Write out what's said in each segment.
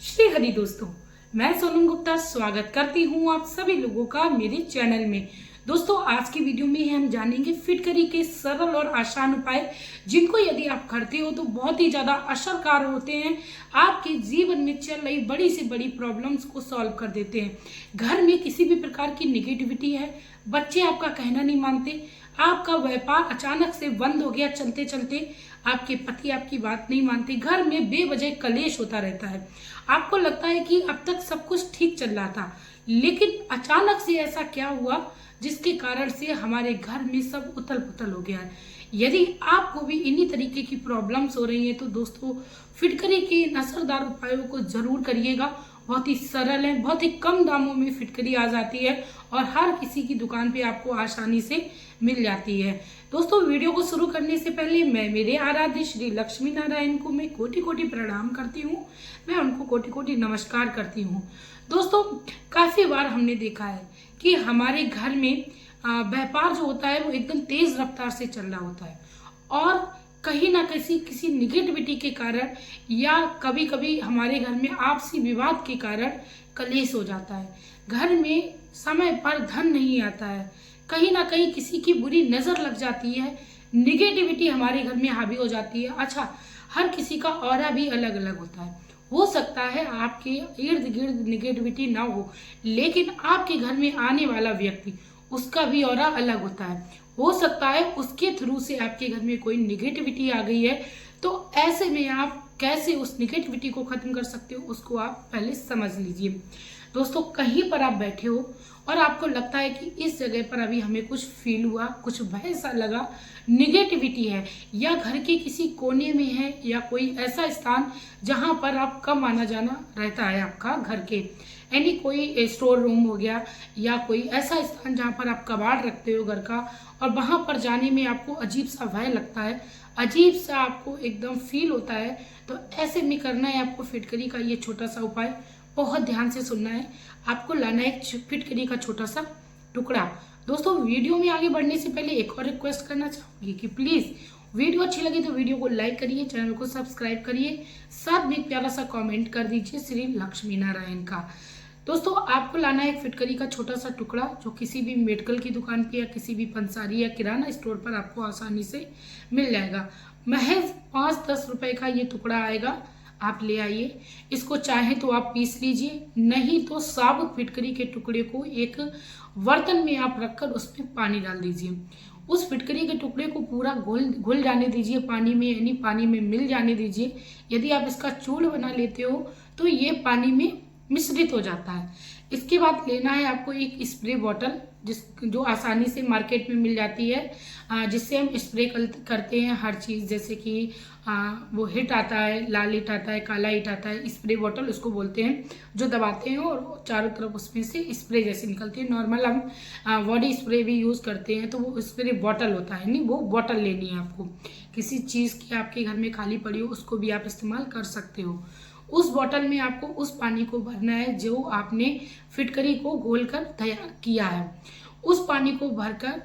श्री हरि दोस्तों, मैं सोनम गुप्ता स्वागत करती हूँ आप सभी लोगों का मेरे चैनल में। दोस्तों, आज की वीडियो में हम जानेंगे फिटकरी के सरल और आसान उपाय जिनको यदि आप करते हो तो बहुत ही ज्यादा असरकार होते हैं। आपके जीवन में चल रही बड़ी से बड़ी प्रॉब्लम्स को सॉल्व कर देते हैं। घर में किसी भी प्रकार की निगेटिविटी है, बच्चे आपका कहना नहीं मानते, आपका व्यापार अचानक से बंद हो गया चलते चलते, आपके पति आपकी बात नहीं मानते, घर में बेवजह कलेश होता रहता है, आपको लगता है कि अब तक सब कुछ ठीक चल रहा था, लेकिन अचानक से ऐसा क्या हुआ जिसके कारण से हमारे घर में सब उथल पुथल हो गया है। यदि आपको भी इन्हीं तरीके की प्रॉब्लम्स हो रही है तो दोस्तों, फिटकरी के इन असरदार उपायों को जरूर करिएगा। बहुत ही सरल है, बहुत ही कम दामों में फिटकरी आ जाती है और हर किसी की दुकान पे आपको आसानी से मिल जाती है। दोस्तों, वीडियो को शुरू करने से पहले मैं मेरे आराध्य श्री लक्ष्मी नारायण को मैं कोटि कोटि प्रणाम करती हूँ, मैं उनको कोटि कोटि नमस्कार करती हूँ। दोस्तों, काफी बार हमने देखा है कि हमारे घर में व्यापार जो होता है वो एकदम तेज रफ्तार से चल रहा होता है और कहीं ना किसी निगेटिविटी के कारण या कभी कभी हमारे घर में आपसी विवाद के कारण कलेश हो जाता है। घर में समय पर धन नहीं आता है, कहीं ना कहीं किसी की बुरी नजर लग जाती है, निगेटिविटी हमारे घर में हावी हो जाती है। अच्छा, हर किसी का ऑरा भी अलग अलग होता है। हो सकता है आपके इर्द गिर्द निगेटिविटी ना हो, लेकिन आपके घर में आने वाला व्यक्ति उसका भी ऑरा अलग होता है। हो सकता है उसके थ्रू से आपके घर में कोई निगेटिविटी आ गई है। तो ऐसे में आप कैसे उस निगेटिविटी को खत्म कर सकते हो उसको आप पहले समझ लीजिए। दोस्तों, कहीं पर आप बैठे हो और आपको लगता है कि इस जगह पर अभी हमें कुछ फील हुआ, कुछ भय सा लगा, निगेटिविटी है, या घर के किसी कोने में है या कोई ऐसा स्थान जहां पर आप कम आना जाना रहता है आपका घर के, यानी कोई स्टोर रूम हो गया या कोई ऐसा स्थान जहां पर आप कबाड़ रखते हो घर का, और वहां पर जाने में आपको अजीब सा भय लगता है, अजीब सा आपको एकदम फील होता है। तो ऐसे में करना है आपको फिटकरी का ये छोटा सा उपाय। बहुत ध्यान से सुनना है। आपको लाना है एक फिटकरी का छोटा सा टुकड़ा। दोस्तों, वीडियो में आगे बढ़ने से पहले एक और रिक्वेस्ट करना चाहूंगी कि प्लीज वीडियो अच्छी लगी तो वीडियो को लाइक करिए, चैनल को सब्सक्राइब करिए, साथ में एक प्यारा सा कमेंट कर दीजिए श्री लक्ष्मी नारायण का। दोस्तों, आपको लाना है एक फिटकरी का छोटा सा टुकड़ा जो किसी भी मेडिकल की दुकान पे या किसी भी पंसारी या किराना स्टोर पर आपको आसानी से मिल जाएगा। महज 5-10 रुपए का ये टुकड़ा आएगा, आप ले आइए। इसको चाहे तो आप पीस लीजिए, नहीं तो साबुत फिटकरी के टुकड़े को एक बर्तन में आप रखकर उसमें पानी डाल दीजिए। उस फिटकरी के टुकड़े को पूरा घुल जाने दीजिए पानी में, यानी पानी में मिल जाने दीजिए। यदि आप इसका चूर्ण बना लेते हो तो ये पानी में मिश्रित हो जाता है। इसके बाद लेना है आपको एक स्प्रे बॉटल जो आसानी से मार्केट में मिल जाती है, जिससे हम स्प्रे करते हैं हर चीज़, जैसे कि वो हिट आता है, लाल हिट आता है, काला हिट आता है, स्प्रे बॉटल उसको बोलते हैं, जो दबाते हैं और चारों तरफ उसमें से स्प्रे जैसे निकलती है। नॉर्मल हम बॉडी स्प्रे भी यूज़ करते हैं तो वो स्प्रे बॉटल होता है, नहीं, वो बॉटल लेनी है आपको। किसी चीज़ की आपके घर में खाली पड़ी हो उसको भी आप इस्तेमाल कर सकते हो। उस बॉटल में आपको उस पानी को भरना है जो आपने फिटकरी को घोलकर तैयार किया है। उस पानी को भरकर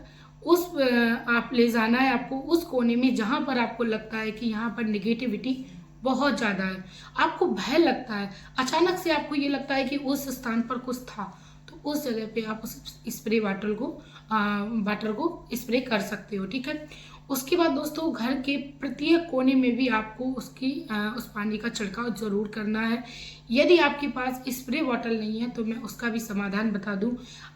आप ले जाना है आपको उस कोने में जहां पर आपको लगता है कि यहाँ पर निगेटिविटी बहुत ज्यादा है, आपको भय लगता है, अचानक से आपको ये लगता है कि उस स्थान पर कुछ था, तो उस जगह पे आप उस स्प्रे वाटर को स्प्रे कर सकते हो। ठीक है। उसके बाद दोस्तों, घर के प्रत्येक कोने में भी आपको उस पानी का छिड़काव जरूर करना है। यदि आपके पास स्प्रे बॉटल नहीं है तो मैं उसका भी समाधान बता दूं।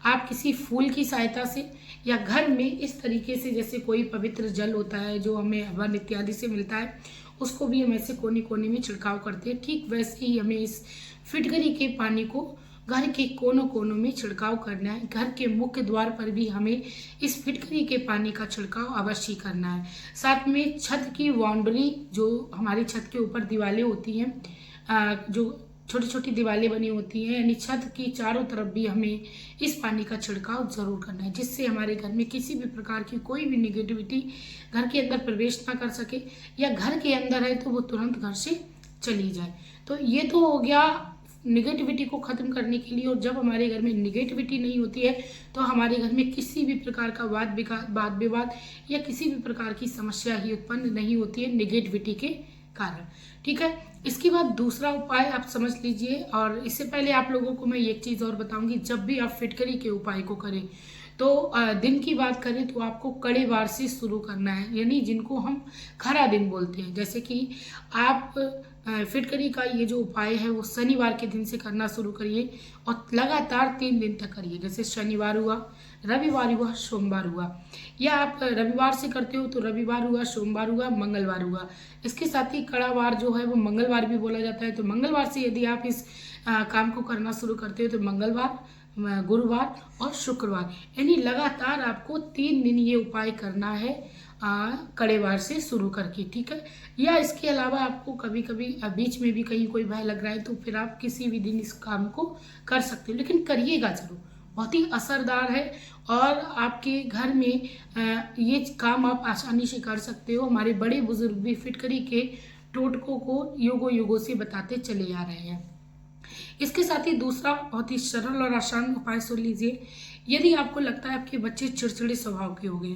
आप किसी फूल की सहायता से या घर में इस तरीके से, जैसे कोई पवित्र जल होता है जो हमें हवन इत्यादि से मिलता है, उसको भी हम ऐसे कोने कोने में छिड़काव करते हैं। ठीक वैसे ही हमें इस फिटकरी के पानी को घर के कोनों कोनों में छिड़काव करना है। घर के मुख्य द्वार पर भी हमें इस फिटकरी के पानी का छिड़काव अवश्य करना है। साथ में छत की बाउंड्री, जो हमारी छत के ऊपर दीवारें होती हैं, जो छोटी छोटी दीवारें बनी होती हैं, यानी छत की चारों तरफ भी हमें इस पानी का छिड़काव जरूर करना है, जिससे हमारे घर में किसी भी प्रकार की कोई भी निगेटिविटी घर के अंदर प्रवेश ना कर सके, या घर के अंदर है तो वो तुरंत घर से चली जाए। तो ये तो हो गया निगेटिविटी को खत्म करने के लिए। और जब हमारे घर में निगेटिविटी नहीं होती है तो हमारे घर में किसी भी प्रकार का वाद विवाद या किसी भी प्रकार की समस्या ही उत्पन्न नहीं होती है निगेटिविटी के कारण। ठीक है, इसके बाद दूसरा उपाय आप समझ लीजिए। और इससे पहले आप लोगों को मैं एक चीज़ और बताऊंगी, जब भी आप फिटकरी के उपाय को करें तो दिन की बात करें तो आपको कड़े वार से शुरू करना है, यानी जिनको हम खरा दिन बोलते हैं। जैसे कि आप फिटकरी का ये जो उपाय है वो शनिवार के दिन से करना शुरू करिए और लगातार 3 दिन तक करिए। जैसे शनिवार हुआ, रविवार हुआ, सोमवार हुआ, या आप रविवार से करते हो तो रविवार हुआ, सोमवार हुआ, मंगलवार हुआ। इसके साथ ही कड़ा वार जो है वो मंगलवार भी बोला जाता है, तो मंगलवार से यदि आप इस काम को करना शुरू करते हो तो मंगलवार, गुरुवार और शुक्रवार, यानी लगातार आपको 3 दिन ये उपाय करना है कड़े वार से शुरू करके। ठीक है, या इसके अलावा आपको कभी कभी बीच में भी कहीं कोई भय लग रहा है तो फिर आप किसी भी दिन इस काम को कर सकते हो, लेकिन करिएगा जरूर, बहुत ही असरदार है और आपके घर में ये काम आप आसानी से कर सकते हो। हमारे बड़े बुजुर्ग भी फिटकरी के टोटकों को युगों से बताते चले आ रहे हैं। इसके साथ ही दूसरा बहुत ही सरल और आसान उपाय सुन लीजिए। यदि आपको लगता है आपके बच्चे चिड़चिड़े स्वभाव के हो गए,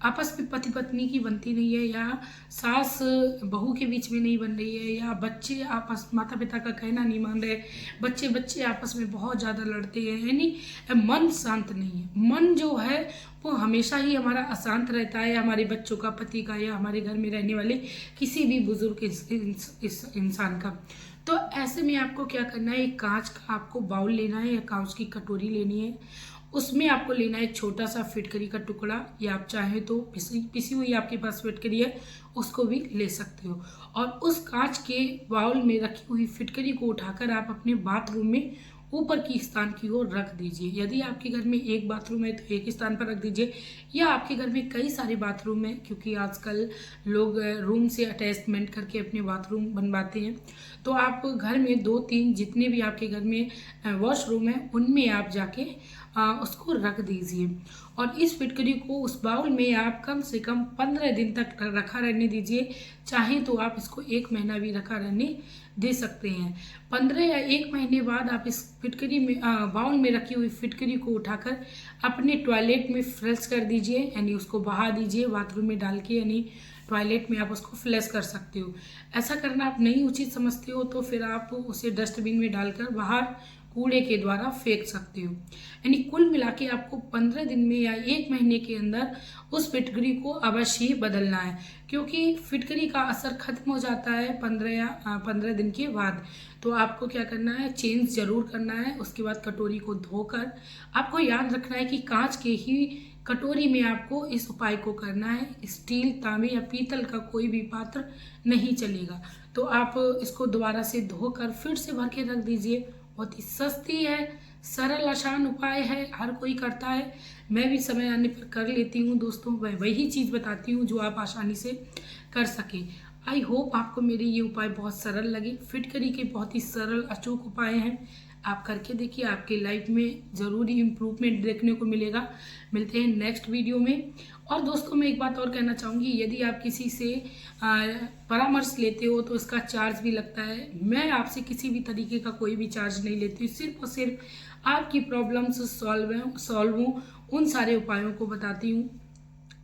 आपस में पति पत्नी की बनती नहीं है, या सास बहू के बीच में नहीं बन रही है, या बच्चे आपस माता पिता का कहना नहीं मान रहे, बच्चे आपस में बहुत ज़्यादा लड़ते हैं, यानी मन शांत नहीं है। मन जो है वो हमेशा ही हमारा अशांत रहता है, हमारे बच्चों का, पति का, या हमारे घर में रहने वाले किसी भी बुजुर्ग इस इंसान का। तो ऐसे में आपको क्या करना है, एक कांच का आपको बाउल लेना है या कांच की कटोरी लेनी है। उसमें आपको लेना है छोटा सा फिटकरी का टुकड़ा, या आप चाहे तो पिसी हुई आपके पास फिटकरी है उसको भी ले सकते हो। और उस कांच के बाउल में रखी हुई फिटकरी को उठाकर आप अपने बाथरूम में ऊपर की स्थान की ओर रख दीजिए। यदि आपके घर में एक बाथरूम है तो एक स्थान पर रख दीजिए, या आपके घर में कई सारे बाथरूम हैं, क्योंकि आजकल लोग रूम से अटैचमेंट करके अपने बाथरूम बनवाते हैं, तो आप घर में 2-3 जितने भी आपके घर में वॉशरूम है उनमें आप जाके उसको रख दीजिए। और इस फिटकरी को उस बाउल में आप कम से कम 15 दिन तक रखा रहने दीजिए। चाहे तो आप इसको 1 महीना भी रखा रहने दे सकते हैं। 15 या 1 महीने बाद आप इस फिटकरी में बाउल में रखी हुई फिटकरी को उठाकर अपने टॉयलेट में फ्लश कर दीजिए, यानी उसको बहा दीजिए बाथरूम में डाल के, यानी टॉयलेट में आप उसको फ्लश कर सकते हो। ऐसा करना आप नहीं उचित समझते हो तो फिर आप उसे डस्टबिन में डालकर बाहर कूड़े के द्वारा फेंक सकते हो। यानी कुल मिला के आपको 15 दिन में या 1 महीने के अंदर उस फिटकरी को अवश्य ही बदलना है, क्योंकि फिटकरी का असर खत्म हो जाता है 15 दिन के बाद। तो आपको क्या करना है, चेंज जरूर करना है। उसके बाद कटोरी को धोकर आपको याद रखना है कि कांच के ही कटोरी में आपको इस उपाय को करना है। स्टील, तांबे या पीतल का कोई भी पात्र नहीं चलेगा। तो आप इसको दोबारा से धोकर फिर से भर के रख दीजिए। बहुत ही सस्ती है, सरल आसान उपाय है, हर कोई करता है। मैं भी समय आने पर कर लेती हूँ दोस्तों, मैं वही चीज़ बताती हूँ जो आप आसानी से कर सके। आई होप आपको मेरे ये उपाय बहुत सरल लगे। फिटकरी के बहुत ही सरल अचूक उपाय हैं, आप करके देखिए, आपके लाइफ में ज़रूरी इम्प्रूवमेंट देखने को मिलेगा। मिलते हैं नेक्स्ट वीडियो में। और दोस्तों मैं एक बात और कहना चाहूँगी, यदि आप किसी से परामर्श लेते हो तो इसका चार्ज भी लगता है। मैं आपसे किसी भी तरीके का कोई भी चार्ज नहीं लेती, सिर्फ और सिर्फ आपकी प्रॉब्लम्स सॉल्व हो उन सारे उपायों को बताती हूँ,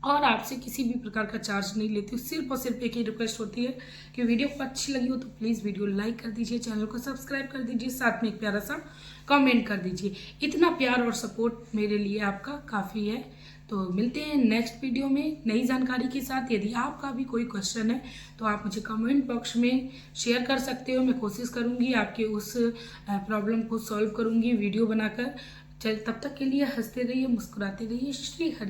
और आपसे किसी भी प्रकार का चार्ज नहीं लेती हूँ। सिर्फ और सिर्फ एक ही रिक्वेस्ट होती है कि वीडियो को अच्छी लगी हो तो प्लीज़ वीडियो लाइक कर दीजिए, चैनल को सब्सक्राइब कर दीजिए, साथ में एक प्यारा सा कमेंट कर दीजिए। इतना प्यार और सपोर्ट मेरे लिए आपका काफ़ी है। तो मिलते हैं नेक्स्ट वीडियो में नई जानकारी के साथ। यदि आपका भी कोई क्वेश्चन है तो आप मुझे कमेंट बॉक्स में शेयर कर सकते हो। मैं कोशिश करूँगी आपके उस प्रॉब्लम को सॉल्व करूँगी वीडियो बनाकर। तब तक के लिए हंसते रहिए, मुस्कुराते रहिए। श्री हरि।